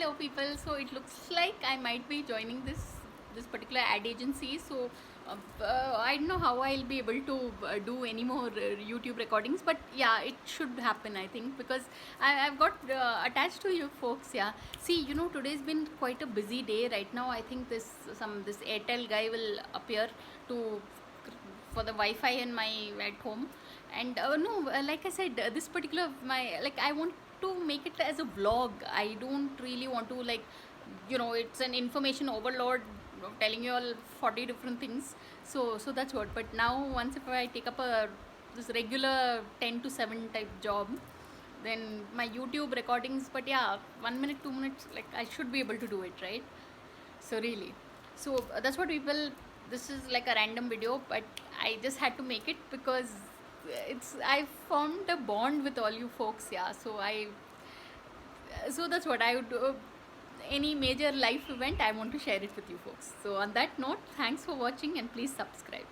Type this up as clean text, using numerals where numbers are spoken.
Hello people, so it looks like I might be joining this particular ad agency. So I don't know how I'll be able to do any more YouTube recordings, but yeah, it should happen, I think, because I've got attached to you folks. Yeah, see, today's been quite a busy day right now. I think this Airtel guy will appear to for the Wi-Fi in my at home. And no, like I said, this particular my like I want to make it as a vlog. I don't really want to, like, it's an information overload telling you all 40 different things. So that's what. But now, once if I take up a this regular 10 to 7 type job, then my YouTube recordings, but yeah, 1 minute, 2 minutes, like I should be able to do it, right? So really, so that's what people. This is like a random video, but I just had to make it because I formed a bond with all you folks. Yeah, so that's what I would do. Any major life event, I want to share it with you folks. So on that note, thanks for watching and please subscribe.